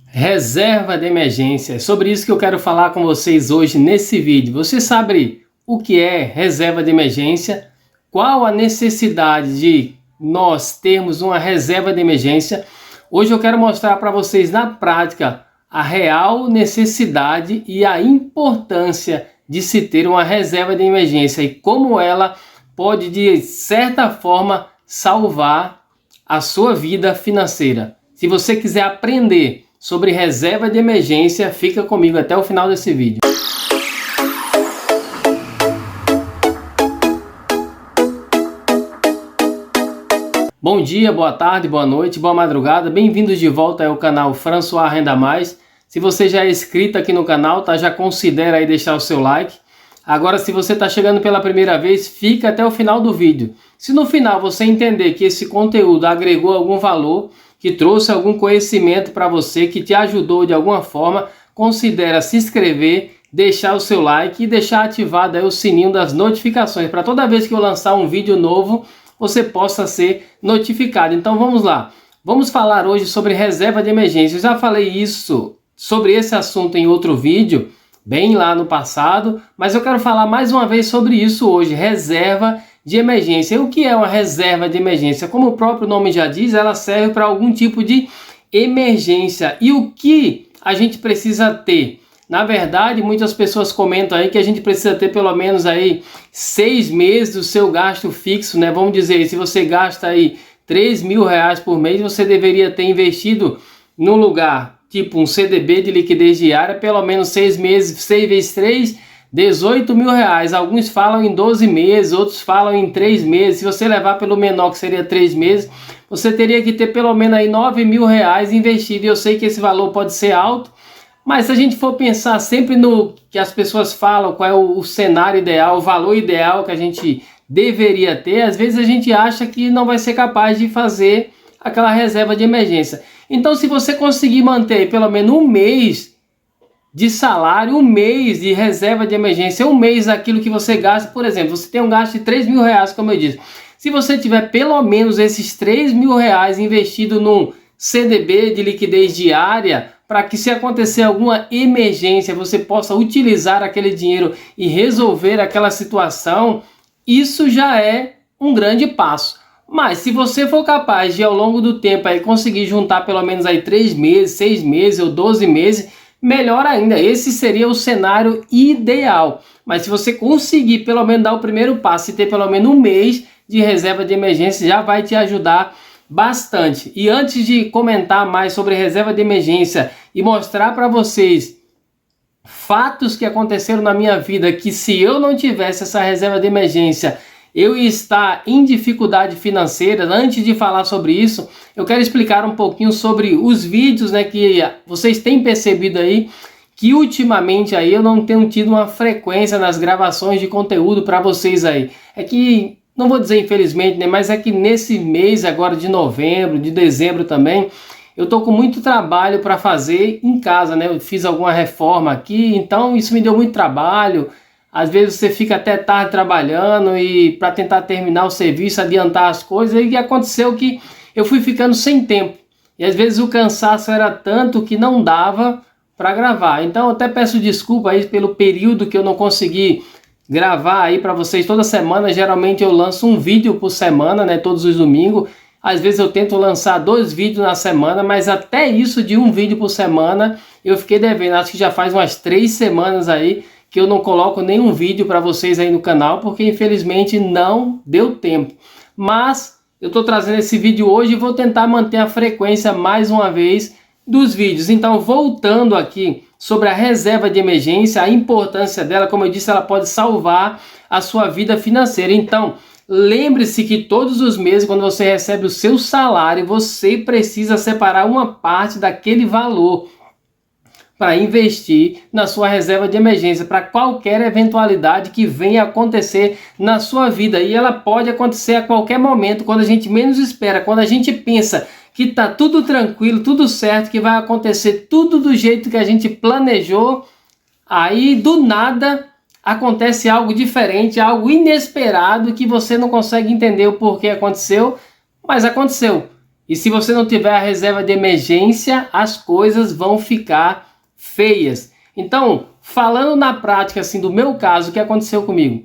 Reserva de emergência. É sobre isso que eu quero falar com vocês hoje nesse vídeo. Você sabe o que é reserva de emergência? Qual a necessidade de nós termos uma reserva de emergência? Hoje eu quero mostrar para vocês na prática a real necessidade e a importância de se ter uma reserva de emergência e como ela pode, de certa forma, salvar a sua vida financeira. Se você quiser aprender sobre reserva de emergência, fica comigo até o final desse vídeo. Bom dia, boa tarde, boa noite, boa madrugada, bem-vindos de volta ao canal François Renda Mais. Se você já é inscrito aqui no canal, tá, já considera aí deixar o seu like. Agora, se você está chegando pela primeira vez, fica até o final do vídeo. Se no final você entender que esse conteúdo agregou algum valor, que trouxe algum conhecimento para você, que te ajudou de alguma forma, considera se inscrever, deixar o seu like e deixar ativado aí o sininho das notificações, para toda vez que eu lançar um vídeo novo, você possa ser notificado. Então vamos lá. Vamos falar hoje sobre reserva de emergência. Eu já falei sobre esse assunto em outro vídeo, bem lá no passado, mas eu quero falar mais uma vez sobre isso hoje, reserva de emergência. E o que é uma reserva de emergência? Como o próprio nome já diz, ela serve para algum tipo de emergência. E o que a gente precisa ter? Na verdade, muitas pessoas comentam aí que a gente precisa ter pelo menos aí 6 meses do seu gasto fixo, né? Vamos dizer, se você gasta aí R$3.000 por mês, você deveria ter investido no lugar tipo um CDB de liquidez diária, pelo menos 6 meses, 6 vezes 3, R$18.000. Alguns falam em 12 meses, outros falam em 3 meses. Se você levar pelo menor, que seria 3 meses, você teria que ter pelo menos aí R$9.000 investido. E eu sei que esse valor pode ser alto, mas se a gente for pensar sempre no que as pessoas falam, qual é o cenário ideal, o valor ideal que a gente deveria ter, às vezes a gente acha que não vai ser capaz de fazer aquela reserva de emergência. Então, se você conseguir manter pelo menos um mês de salário, um mês de reserva de emergência, um mês daquilo que você gasta, por exemplo, você tem um gasto de R$3.000, como eu disse. Se você tiver pelo menos esses R$3.000 investido num CDB de liquidez diária, para que se acontecer alguma emergência, você possa utilizar aquele dinheiro e resolver aquela situação, isso já é um grande passo. Mas se você for capaz de ao longo do tempo aí conseguir juntar pelo menos aí 3 meses, 6 meses ou 12 meses, melhor ainda. Esse seria o cenário ideal. Mas se você conseguir pelo menos dar o primeiro passo e ter pelo menos um mês de reserva de emergência, já vai te ajudar bastante. E antes de comentar mais sobre reserva de emergência e mostrar para vocês fatos que aconteceram na minha vida, que se eu não tivesse essa reserva de emergência, eu ia estar em dificuldade financeira. Antes de falar sobre isso, eu quero explicar um pouquinho sobre os vídeos, né, que vocês têm percebido aí, que ultimamente aí eu não tenho tido uma frequência nas gravações de conteúdo para vocês aí. É que, não vou dizer infelizmente, né, mas é que nesse mês agora de novembro, de dezembro também, eu tô com muito trabalho para fazer em casa, né? Eu fiz alguma reforma aqui, então isso me deu muito trabalho. Às vezes você fica até tarde trabalhando e para tentar terminar o serviço, adiantar as coisas, e aconteceu que eu fui ficando sem tempo. E às vezes o cansaço era tanto que não dava para gravar. Então eu até peço desculpa aí pelo período que eu não consegui gravar aí para vocês toda semana. Geralmente eu lanço um vídeo por semana, né, todos os domingos. Às vezes eu tento lançar 2 vídeos na semana, mas até isso de um vídeo por semana eu fiquei devendo. Acho que já faz umas 3 semanas aí que eu não coloco nenhum vídeo para vocês aí no canal, porque infelizmente não deu tempo. Mas eu estou trazendo esse vídeo hoje e vou tentar manter a frequência mais uma vez dos vídeos. Então, voltando aqui sobre a reserva de emergência, a importância dela, como eu disse, ela pode salvar a sua vida financeira. Então, lembre-se que todos os meses, quando você recebe o seu salário, você precisa separar uma parte daquele valor para investir na sua reserva de emergência, para qualquer eventualidade que venha acontecer na sua vida. E ela pode acontecer a qualquer momento, quando a gente menos espera, quando a gente pensa que está tudo tranquilo, tudo certo, que vai acontecer tudo do jeito que a gente planejou, aí do nada acontece algo diferente, algo inesperado, que você não consegue entender o porquê aconteceu, mas aconteceu. E se você não tiver a reserva de emergência, as coisas vão ficar feias. Então, falando na prática assim do meu caso, o que aconteceu comigo?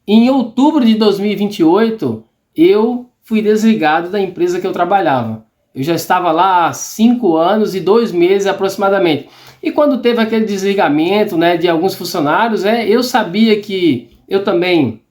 Em outubro de 2028, eu fui desligado da empresa que eu trabalhava. Eu já estava lá há 5 anos e 2 meses aproximadamente. E quando teve aquele desligamento, né, de alguns funcionários, eu sabia que eu também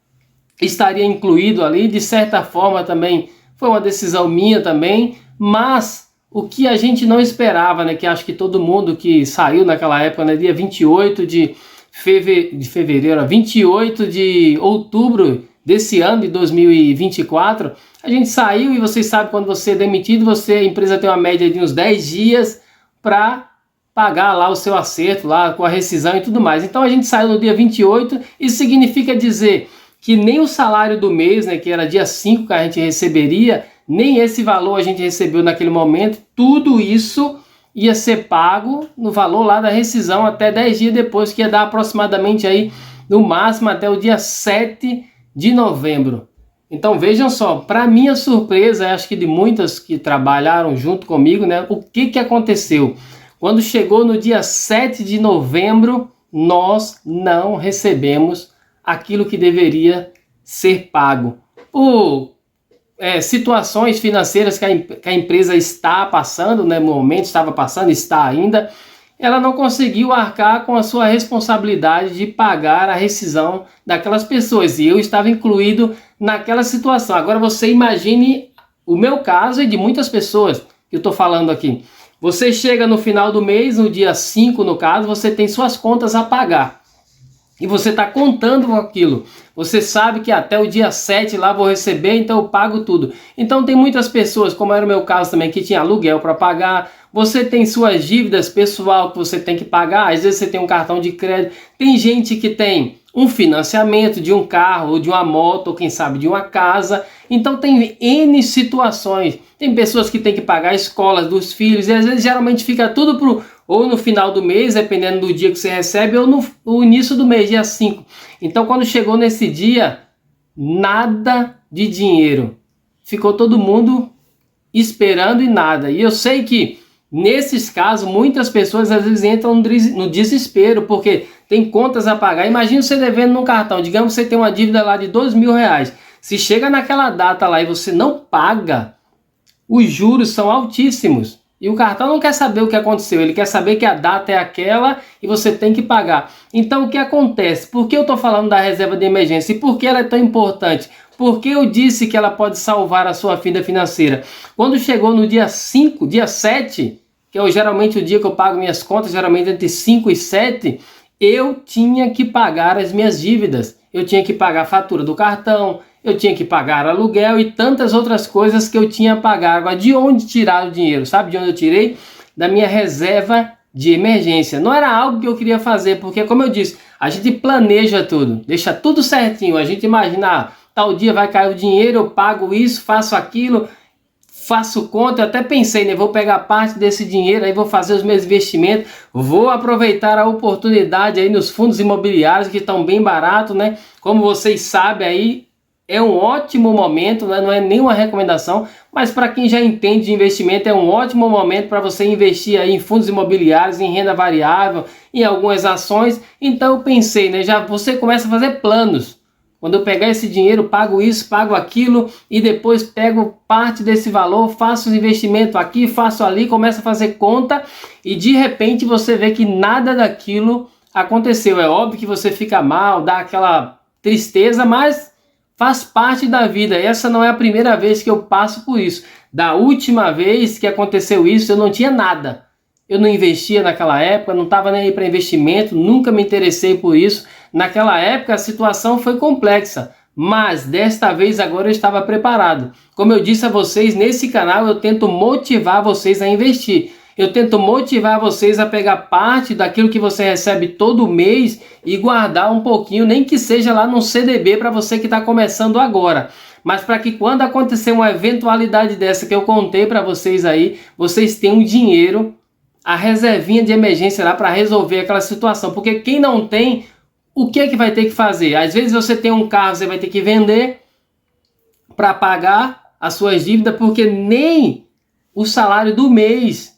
estaria incluído ali. De certa forma também foi uma decisão minha também, mas o que a gente não esperava, né, que acho que todo mundo que saiu naquela época, né, dia 28 de fevereiro, 28 de outubro desse ano de 2024, a gente saiu. E vocês sabem, quando você é demitido, a empresa tem uma média de uns 10 dias para pagar lá o seu acerto lá com a rescisão e tudo mais. Então a gente saiu no dia 28, isso significa dizer que nem o salário do mês, né, que era dia 5 que a gente receberia, nem esse valor a gente recebeu naquele momento. Tudo isso ia ser pago no valor lá da rescisão até 10 dias depois, que ia dar aproximadamente aí, no máximo, até o dia 7 de novembro. Então vejam só, para minha surpresa, acho que de muitas que trabalharam junto comigo, né, o que aconteceu? Quando chegou no dia 7 de novembro, nós não recebemos aquilo que deveria ser pago. Por situações financeiras que a empresa está passando, né, no momento estava passando, está ainda, ela não conseguiu arcar com a sua responsabilidade de pagar a rescisão daquelas pessoas. E eu estava incluído naquela situação. Agora você imagine o meu caso e de muitas pessoas que eu estou falando aqui. Você chega no final do mês, no dia 5 no caso, você tem suas contas a pagar. E você está contando com aquilo. Você sabe que até o dia 7 lá vou receber, então eu pago tudo. Então tem muitas pessoas, como era o meu caso também, que tinha aluguel para pagar. Você tem suas dívidas pessoal que você tem que pagar. Às vezes você tem um cartão de crédito. Tem gente que tem um financiamento de um carro, ou de uma moto, ou quem sabe de uma casa. Então tem N situações. Tem pessoas que têm que pagar a escola dos filhos. E às vezes geralmente fica tudo ou no final do mês, dependendo do dia que você recebe, ou no início do mês, dia 5. Então quando chegou nesse dia, nada de dinheiro. Ficou todo mundo esperando e nada. E eu sei que nesses casos, muitas pessoas às vezes entram no desespero, porque tem contas a pagar. Imagina você devendo num cartão, digamos que você tem uma dívida lá de R$2.000. Se chega naquela data lá e você não paga, os juros são altíssimos. E o cartão não quer saber o que aconteceu, ele quer saber que a data é aquela e você tem que pagar. Então o que acontece? Por que eu estou falando da reserva de emergência? E por que ela é tão importante? Porque eu disse que ela pode salvar a sua vida financeira. Quando chegou no dia 5, dia 7, que é geralmente o dia que eu pago minhas contas, geralmente entre 5 e 7, eu tinha que pagar as minhas dívidas. Eu tinha que pagar a fatura do cartão, eu tinha que pagar aluguel e tantas outras coisas que eu tinha a pagar. Agora, de onde tirar o dinheiro? Sabe de onde eu tirei? Da minha reserva de emergência. Não era algo que eu queria fazer, porque, como eu disse, a gente planeja tudo, deixa tudo certinho. A gente imagina, tal dia vai cair o dinheiro, eu pago isso, faço aquilo, faço conta. Eu até pensei, né, vou pegar parte desse dinheiro, aí vou fazer os meus investimentos, vou aproveitar a oportunidade aí nos fundos imobiliários que estão bem baratos, né? Como vocês sabem aí, é um ótimo momento, né? Não é nenhuma recomendação, mas para quem já entende de investimento, é um ótimo momento para você investir aí em fundos imobiliários, em renda variável, em algumas ações. Então eu pensei, né, já você começa a fazer planos. Quando eu pegar esse dinheiro, pago isso, pago aquilo, e depois pego parte desse valor, faço os investimentos aqui, faço ali, começo a fazer conta, e de repente você vê que nada daquilo aconteceu. É óbvio que você fica mal, dá aquela tristeza, mas faz parte da vida. Essa não é a primeira vez que eu passo por isso. Da última vez que aconteceu isso, eu não tinha nada. Eu não investia naquela época, não estava nem aí para investimento, nunca me interessei por isso. Naquela época a situação foi complexa, mas desta vez agora eu estava preparado. Como eu disse a vocês, nesse canal eu tento motivar vocês a investir. Eu tento motivar vocês a pegar parte daquilo que você recebe todo mês e guardar um pouquinho, nem que seja lá no CDB para você que está começando agora. Mas para que quando acontecer uma eventualidade dessa que eu contei para vocês aí, vocês tenham dinheiro, a reservinha de emergência lá para resolver aquela situação. Porque quem não tem, o que é que vai ter que fazer? Às vezes você tem um carro, você vai ter que vender para pagar as suas dívidas, porque nem o salário do mês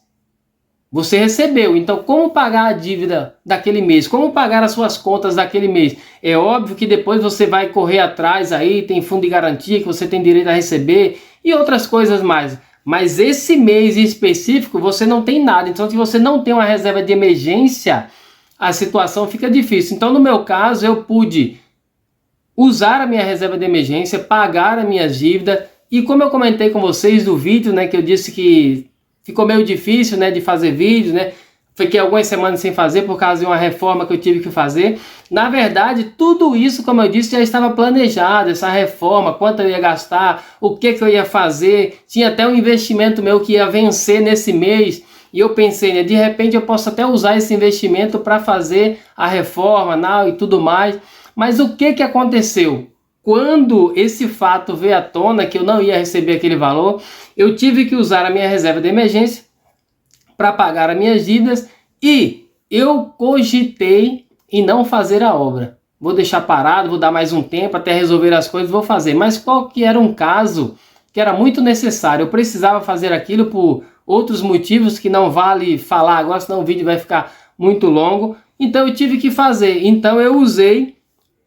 você recebeu. Então, como pagar a dívida daquele mês? Como pagar as suas contas daquele mês? É óbvio que depois você vai correr atrás aí, tem fundo de garantia que você tem direito a receber e outras coisas mais. Mas esse mês em específico você não tem nada. Então, se você não tem uma reserva de emergência, a situação fica difícil. Então, no meu caso, eu pude usar a minha reserva de emergência, pagar as minhas dívidas. E como eu comentei com vocês do vídeo, né, que eu disse que ficou meio difícil, né, de fazer vídeo, né? Fiquei algumas semanas sem fazer por causa de uma reforma que eu tive que fazer. Na verdade, tudo isso, como eu disse, já estava planejado, essa reforma, quanto eu ia gastar, o que eu ia fazer. Tinha até um investimento meu que ia vencer nesse mês. E eu pensei, né, de repente eu posso até usar esse investimento para fazer a reforma, não, e tudo mais. Mas o que aconteceu? Quando esse fato veio à tona, que eu não ia receber aquele valor, eu tive que usar a minha reserva de emergência para pagar as minhas dívidas e eu cogitei em não fazer a obra. Vou deixar parado, vou dar mais um tempo até resolver as coisas, vou fazer. Mas qual que era um caso que era muito necessário? Eu precisava fazer aquilo por outros motivos que não vale falar agora, senão o vídeo vai ficar muito longo. Então eu tive que fazer. Então eu usei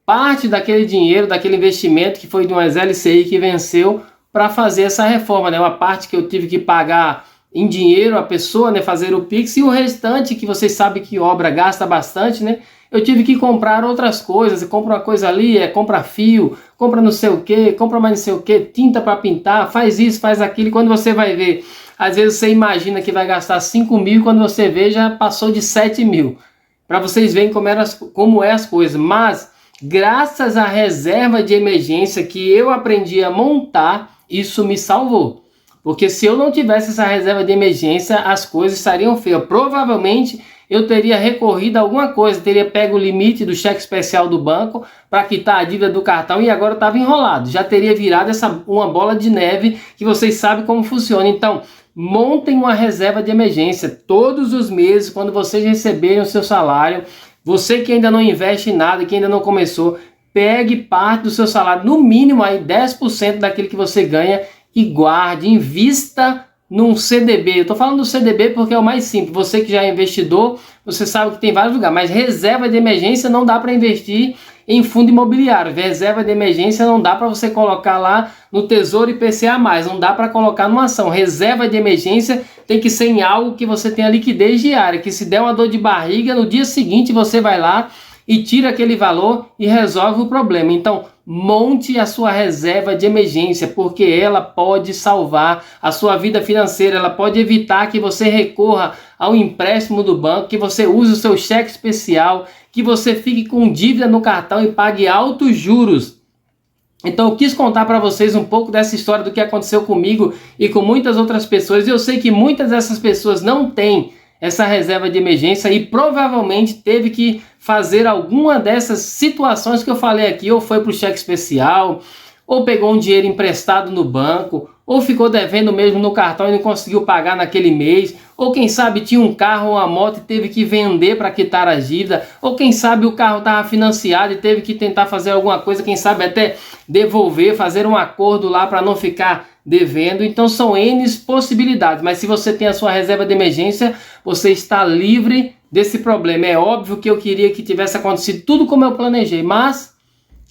parte daquele dinheiro, daquele investimento que foi de umas LCI que venceu para fazer essa reforma, né? Uma parte que eu tive que pagar em dinheiro a pessoa, né? Fazer o Pix, e o restante, que vocês sabem que obra gasta bastante, né? Eu tive que comprar outras coisas. Você compra uma coisa ali, compra fio, compra não sei o que, compra mais não sei o que, tinta para pintar, faz isso, faz aquilo. E quando você vai ver, às vezes você imagina que vai gastar 5 mil, quando você vê já passou de 7 mil. Para vocês verem como é as coisas. Mas graças à reserva de emergência que eu aprendi a montar, isso me salvou. Porque se eu não tivesse essa reserva de emergência, as coisas estariam feias. Provavelmente eu teria recorrido a alguma coisa, teria pego o limite do cheque especial do banco para quitar a dívida do cartão e agora estava enrolado. Já teria virado uma bola de neve que vocês sabem como funciona. Então, montem uma reserva de emergência todos os meses, quando vocês receberem o seu salário. Você que ainda não investe em nada, que ainda não começou, pegue parte do seu salário, no mínimo aí 10% daquilo que você ganha e guarde, invista num CDB. Eu estou falando do CDB porque é o mais simples. Você que já é investidor, você sabe que tem vários lugares, mas reserva de emergência não dá para investir em fundo imobiliário. Reserva de emergência não dá para você colocar lá no Tesouro IPCA+, não dá para colocar numa ação. Reserva de emergência tem que ser em algo que você tenha liquidez diária, que se der uma dor de barriga, no dia seguinte você vai lá e tira aquele valor e resolve o problema. Então, monte a sua reserva de emergência, porque ela pode salvar a sua vida financeira, ela pode evitar que você recorra ao empréstimo do banco, que você use o seu cheque especial, que você fique com dívida no cartão e pague altos juros. Então eu quis contar para vocês um pouco dessa história do que aconteceu comigo e com muitas outras pessoas. Eu sei que muitas dessas pessoas não têm essa reserva de emergência e provavelmente teve que fazer alguma dessas situações que eu falei aqui, ou foi para o cheque especial, ou pegou um dinheiro emprestado no banco, ou ficou devendo mesmo no cartão e não conseguiu pagar naquele mês, ou quem sabe tinha um carro ou uma moto e teve que vender para quitar a dívida, ou quem sabe o carro estava financiado e teve que tentar fazer alguma coisa, quem sabe até devolver, fazer um acordo lá para não ficar devendo. Então são N possibilidades, mas se você tem a sua reserva de emergência, você está livre desse problema. É óbvio que eu queria que tivesse acontecido tudo como eu planejei, mas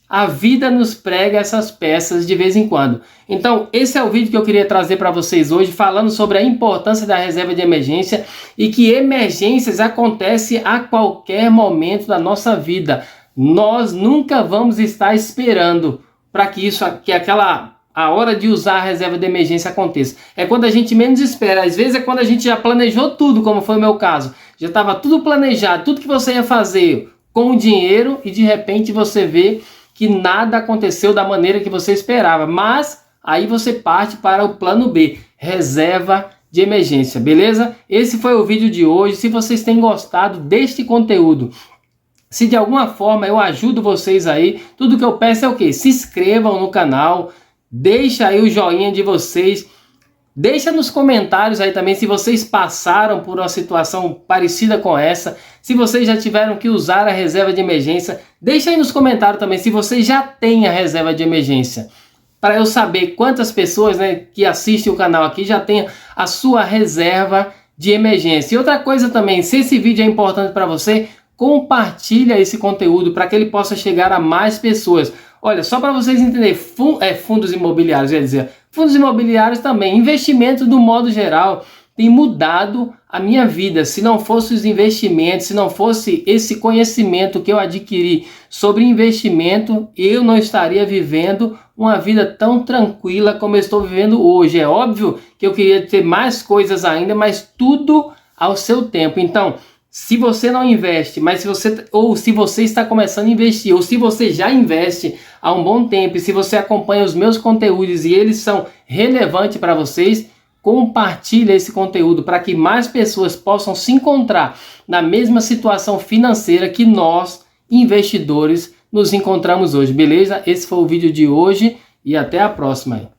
a vida nos prega essas peças de vez em quando. Então esse é o vídeo que eu queria trazer para vocês hoje, falando sobre a importância da reserva de emergência e que emergências acontecem a qualquer momento da nossa vida. Nós nunca vamos estar esperando para que a hora de usar a reserva de emergência aconteça. É quando a gente menos espera. Às vezes é quando a gente já planejou tudo, como foi o meu caso. Já estava tudo planejado, tudo que você ia fazer com o dinheiro e de repente você vê que nada aconteceu da maneira que você esperava. Mas aí você parte para o plano B, reserva de emergência, beleza? Esse foi o vídeo de hoje. Se vocês têm gostado deste conteúdo, se de alguma forma eu ajudo vocês aí, tudo que eu peço é o quê? Se inscrevam no canal, deixa aí o joinha de vocês, deixa nos comentários aí também se vocês passaram por uma situação parecida com essa, se vocês já tiveram que usar a reserva de emergência, deixa aí nos comentários também se vocês já têm a reserva de emergência. para eu saber quantas pessoas, né, que assistem o canal aqui já tem a sua reserva de emergência. E outra coisa também, se esse vídeo é importante para você, compartilha esse conteúdo para que ele possa chegar a mais pessoas. Olha, só para vocês entenderem, fundos imobiliários, quer dizer, fundos imobiliários também, investimento do modo geral, tem mudado a minha vida. Se não fosse os investimentos, se não fosse esse conhecimento que eu adquiri sobre investimento, eu não estaria vivendo uma vida tão tranquila como eu estou vivendo hoje. É óbvio que eu queria ter mais coisas ainda, mas tudo ao seu tempo. Então, se você não investe, mas se você está começando a investir, ou se você já investe há um bom tempo, e se você acompanha os meus conteúdos e eles são relevantes para vocês, compartilhe esse conteúdo para que mais pessoas possam se encontrar na mesma situação financeira que nós, investidores, nos encontramos hoje, beleza? Esse foi o vídeo de hoje e até a próxima.